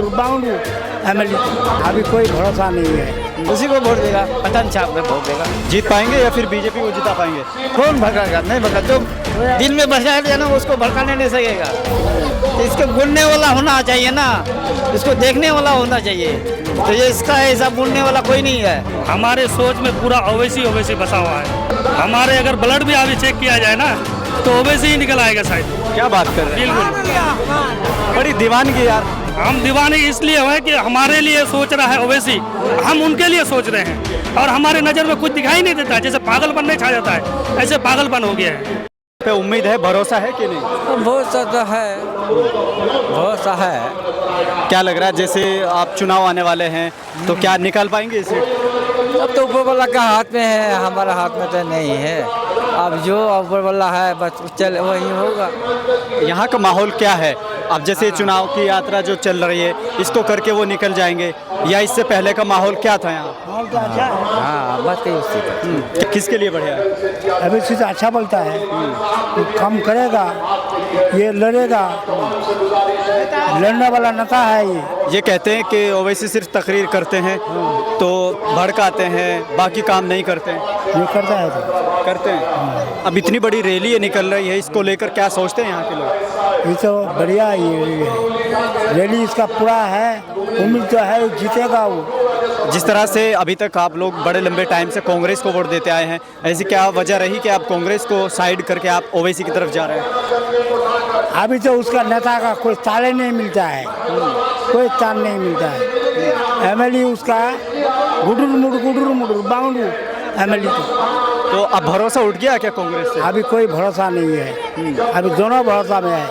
मुडुर बाउंडू MLA अभी कोई भरोसा नहीं है। उसी को वोट देगा, पतन छाप में वोट देगा। जीत पाएंगे या फिर बीजेपी को जिता पाएंगे? कौन भड़काएगा? नहीं भड़का, जो दिल में बसा है ना उसको भड़काने नहीं सकेगा। तो इसको बोलने वाला होना चाहिए ना, इसको देखने वाला होना चाहिए। तो ये इसका ऐसा बोलने वाला कोई नहीं है। हमारे सोच में पूरा ओवैसी बसा हुआ है। हमारे अगर ब्लड भी अभी चेक किया जाए ना तो ओवैसी ही निकल आएगा शायद। क्या बात कर रहे हैं, बिल्कुल बड़ी दीवानगी यार। हम दीवाने इसलिए हुए कि हमारे लिए सोच रहा है ओवैसी, हम उनके लिए सोच रहे हैं और हमारे नज़र में कुछ दिखाई नहीं देता। जैसे पागलपन नहीं छा जाता है ऐसे पागलपन हो गया है। पे उम्मीद है, भरोसा है कि नहीं? बहुत सा है, बहुत सा है। क्या लग रहा है, जैसे आप चुनाव आने वाले हैं तो क्या निकाल पाएंगे इसे? अब तो ऊपर वाला का हाथ में है, हमारा हाथ में तो नहीं है। अब जो ऊपर वाला है बस चल वही होगा। यहाँ का माहौल क्या है? अब जैसे चुनाव की यात्रा जो चल रही है इसको करके वो निकल जाएंगे, या इससे पहले का माहौल क्या था यहाँ? माहौल तो अच्छा है। हाँ बात कही उससे। किसके लिए बढ़िया है? अभी से अच्छा बोलता है, ये काम करेगा, ये लड़ेगा, लड़ने वाला नेता है ये कहते हैं कि ओवैसी सिर्फ तकरीर करते हैं तो भड़काते हैं, बाकी काम नहीं करते हैं। ये करता है तो करते हैं। अब इतनी बड़ी रैली निकल रही है, इसको लेकर क्या सोचते हैं यहाँ के लोग? ये तो बढ़िया है, रैली इसका पूरा है, उम्मीद तो है जीतेगा वो। जिस तरह से अभी तक आप लोग बड़े लंबे टाइम से कांग्रेस को वोट देते आए हैं, ऐसी क्या वजह रही कि आप कांग्रेस को साइड करके आप ओवैसी की तरफ जा रहे हैं? अभी तो उसका नेता का कोई ताले नहीं मिलता है, कोई ताल नहीं मिलता है। एमएलए उसका गुडुर मुडुर बाउंडू एमएलए तो अब भरोसा उठ गया क्या कांग्रेस से? अभी कोई भरोसा नहीं है, अभी दोनों भरोसा में है।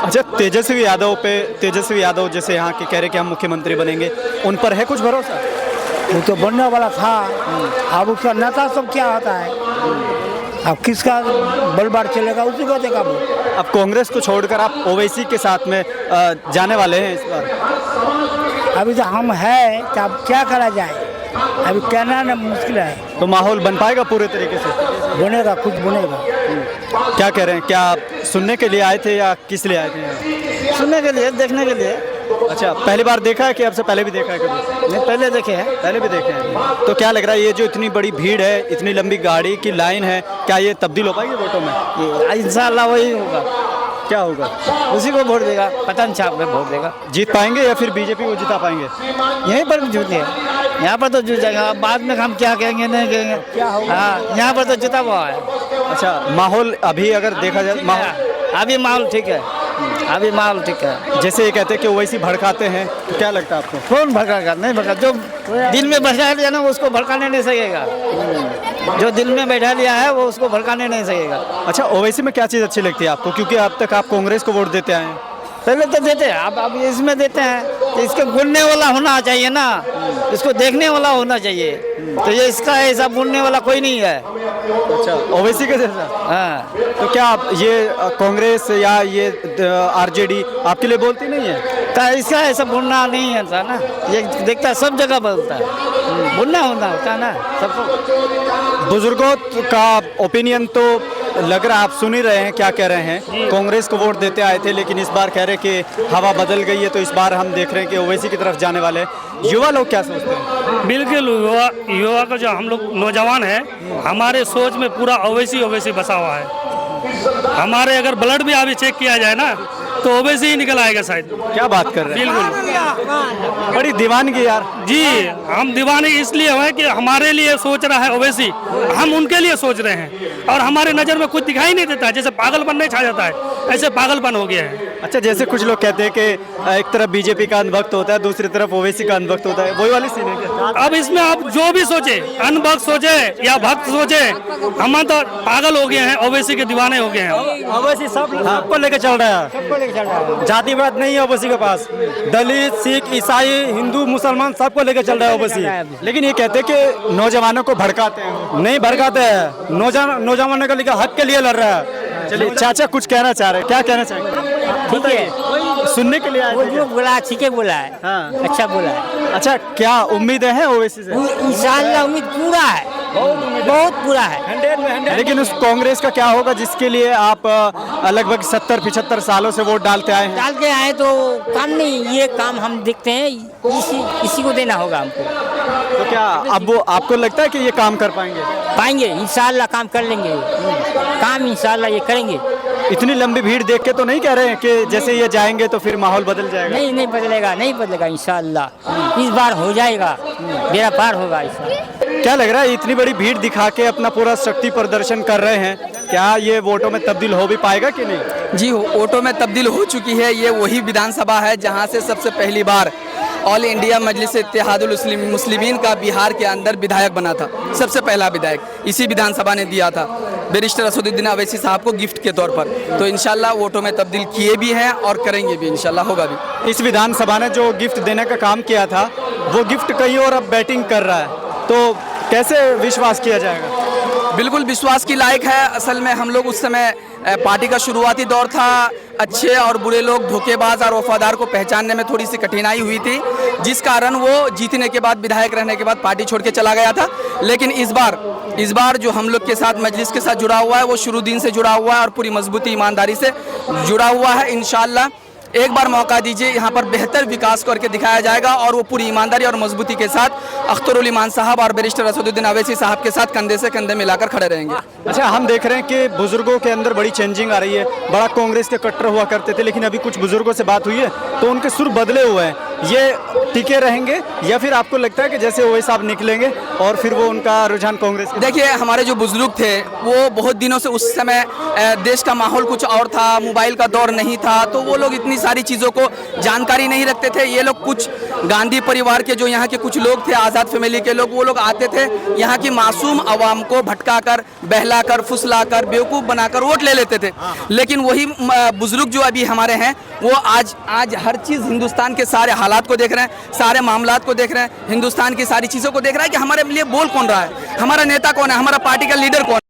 अच्छा, तेजस्वी यादव जैसे यहाँ के कह रहे कि हम मुख्यमंत्री बनेंगे, उन पर है कुछ भरोसा? वो तो बनने वाला था, अब उसका नेता सब क्या होता है, अब किसका बलबार चलेगा उसी को देगा वो। अब कांग्रेस को छोड़कर आप ओवैसी के साथ में जाने वाले हैं इस बार? अभी तो हम है तो अब क्या करा जाए, अभी कहना ना मुश्किल है। तो माहौल बन पाएगा पूरे तरीके से? बनेगा, कुछ बनेगा। क्या कह रहे हैं, क्या आप सुनने के लिए आए थे या किस लिए आए थे? सुनने के लिए, देखने के लिए। अच्छा, पहली बार देखा है कि आपसे पहले भी देखा है कभी? नहीं पहले देखे हैं। पहले भी देखे हैं। तो क्या लग रहा है, ये जो इतनी बड़ी भीड़ है, इतनी लंबी गाड़ी की लाइन है, क्या ये तब्दील हो पाएगी वोटों में? इंशाल्लाह वही होगा। क्या होगा? उसी को वोट देगा, पतन छाप में वोट देगा। जीत पाएंगे या फिर बीजेपी को जिता पाएंगे? यहीं पर जीते हैं, यहाँ पर तो जीत जाएगा। बाद में हम क्या कहेंगे नहीं कहेंगे, क्या होगा? हाँ यहाँ पर तो जीता हुआ है। अच्छा, माहौल अभी अगर देखा जाए, अभी माहौल ठीक है, अभी माहौल ठीक है। जैसे ये कहते हैं कि ओवैसी भड़काते हैं, तो क्या लगता है आपको? कौन भड़काएगा? नहीं भड़का, जो दिल में बसा है ना उसको भड़काने नहीं सकेगा। जो दिल में बैठा लिया है वो उसको भड़काने नहीं सकेगा। अच्छा, ओवैसी में क्या चीज़ अच्छी लगती है आपको, क्योंकि अब तक आप कांग्रेस को वोट देते आए हैं? पहले तो देते हैं, अब इसमें देते हैं। तो इसके बोलने वाला होना चाहिए ना, इसको देखने वाला होना चाहिए। तो ये इसका ऐसा बोलने वाला कोई नहीं है। अच्छा, ओवैसी के जैसा? हाँ तो क्या आप ये कांग्रेस या ये आरजेडी आपके लिए बोलती नहीं है? तो इसका ऐसा बोलना नहीं है ना, ये देखता है सब जगह बोलता है, बोलना होना होता है ना सबको। बुजुर्गों का ओपिनियन तो लग रहा है, आप सुन ही रहे हैं क्या कह रहे हैं। कांग्रेस को वोट देते आए थे, लेकिन इस बार कह रहे हैं कि हवा बदल गई है, तो इस बार हम देख रहे हैं कि ओवैसी की तरफ जाने वाले हैं। युवा लोग क्या सोचते हैं? बिल्कुल युवा का जो हम लोग नौजवान है, हमारे सोच में पूरा ओवैसी बसा हुआ है। हमारे अगर ब्लड भी अभी चेक किया जाए ना तो ओवैसी ही निकल आएगा शायद। क्या बात कर रहे हैं, बिल्कुल बड़ी दीवानगी यार। जी, हम दीवाने इसलिए हुए कि हमारे लिए सोच रहा है ओवैसी, हम उनके लिए सोच रहे हैं और हमारे नज़र में कुछ दिखाई नहीं देता। जैसे पागलपन नहीं छा जाता है ऐसे पागलपन हो गया है। अच्छा, जैसे कुछ लोग कहते हैं कि एक तरफ बीजेपी का अंधभक्त होता है, दूसरी तरफ ओवैसी का अंधभक्त होता है, वही वाली सीन है क्या? अब इसमें आप जो भी सोचे, अनभक्त सोचे या भक्त सोचे, हम तो पागल हो गए हैं, ओवैसी के दीवाने हो गए हैं। ओवैसी सबको लेके चल रहा है, जातिवाद नहीं है ओवैसी के पास। दलित, सिख, ईसाई, हिंदू, मुसलमान सबको लेके चल रहा है ओवैसी। लेकिन ये कहते हैं कि नौजवानों को भड़काते हैं। नहीं भड़काते हैं, नौजवानों के लिए हक के लिए लड़ रहा है। चलिए, चाचा कुछ कहना चाह रहे हैं, क्या कहना चाहेंगे? ठीक है, सुनने के लिए आए थे क्या? बोला ठीक है, बोला है। हाँ। अच्छा बोला है। अच्छा, क्या उम्मीदें हैं ओवैसी से? इंशाल्लाह उम्मीद पूरा है। बहुत बुरा है। लेकिन उस कांग्रेस का क्या होगा जिसके लिए आप लगभग 70-75 सालों से वोट डालते आए हैं? डाल के आए तो काम नहीं, ये काम हम देखते हैं इसी को देना होगा हमको। तो क्या अब वो आपको लगता है कि ये काम कर पाएंगे इंशाल्लाह, काम कर लेंगे, काम इंशाल्लाह ये करेंगे। इतनी लंबी भीड़ देख के तो नहीं कह रहे हैं कि जैसे ये जाएंगे तो फिर माहौल बदल जाएगा? नहीं बदलेगा इंशाल्लाह, इस बार हो जाएगा, बेड़ा पार होगा इंशाल्लाह। क्या लग रहा है इतनी बड़ी भीड़ दिखा के अपना पूरा शक्ति प्रदर्शन कर रहे हैं, क्या ये वोटों में तब्दील हो भी पाएगा कि नहीं? जी वोटों में तब्दील हो चुकी है। ये वही विधानसभा है जहां से सबसे पहली बार ऑल इंडिया मजलिस इत्तेहादुल मुस्लिमीन का बिहार के अंदर विधायक बना था। सबसे पहला विधायक इसी विधानसभा ने दिया था बैरिस्टर असदुद्दीन अवैसी साहब को गिफ्ट के तौर पर। तो इंशाल्लाह वोटों में तब्दील किए भी हैं और करेंगे भी, इंशाल्लाह होगा भी। इस विधानसभा ने जो गिफ्ट देने का काम किया था वो गिफ्ट कहीं और अब बैटिंग कर रहा है, तो कैसे विश्वास किया जाएगा? बिल्कुल विश्वास की लायक है। असल में हम लोग उस समय पार्टी का शुरुआती दौर था, अच्छे और बुरे लोग, धोखेबाज और वफादार को पहचानने में थोड़ी सी कठिनाई हुई थी, जिस कारण वो जीतने के बाद, विधायक रहने के बाद पार्टी छोड़ के चला गया था। लेकिन इस बार जो हम लोग के साथ मजलिस के साथ जुड़ा हुआ है वो शुरू दिन से जुड़ा हुआ है और पूरी मजबूती ईमानदारी से जुड़ा हुआ है। इंशाल्लाह एक बार मौका दीजिए, यहाँ पर बेहतर विकास करके दिखाया जाएगा और वो पूरी ईमानदारी और मजबूती के साथ अख्तरुल ईमान साहब और बैरिस्टर असदुद्दीन अवैसी साहब के साथ कंधे से कंधे मिलाकर खड़े रहेंगे। अच्छा, हम देख रहे हैं कि बुजुर्गों के अंदर बड़ी चेंजिंग आ रही है। बड़ा कांग्रेस के कट्टर हुआ करते थे, लेकिन अभी कुछ बुजुर्गों से बात हुई है तो उनके सुर बदले हुए हैं। ये टिके रहेंगे या फिर आपको लगता है कि जैसे ओवैसी साहब निकलेंगे और फिर वो उनका रुझान कांग्रेस? देखिए, हमारे जो बुजुर्ग थे वो बहुत दिनों से, उस समय देश का माहौल कुछ और था, मोबाइल का दौर नहीं था, तो वो लोग इतनी सारी चीज़ों को जानकारी नहीं रखते थे। ये लोग कुछ गांधी परिवार के जो यहाँ के कुछ लोग थे, आज़ाद फैमिली के लोग, वो लोग आते थे यहाँ की मासूम आवाम को भटकाकर, बहलाकर, फुसलाकर, बेवकूफ़ बनाकर वोट ले लेते थे। लेकिन वही बुजुर्ग जो अभी हमारे हैं वो आज हर चीज़, हिंदुस्तान के सारे हालात को देख रहे हैं, सारे मामलात को देख रहे हैं, हिंदुस्तान की सारी चीज़ों को देख रहा है कि हमारे लिए बोल कौन रहा है, हमारा नेता कौन है, हमारा पार्टी का लीडर कौन है।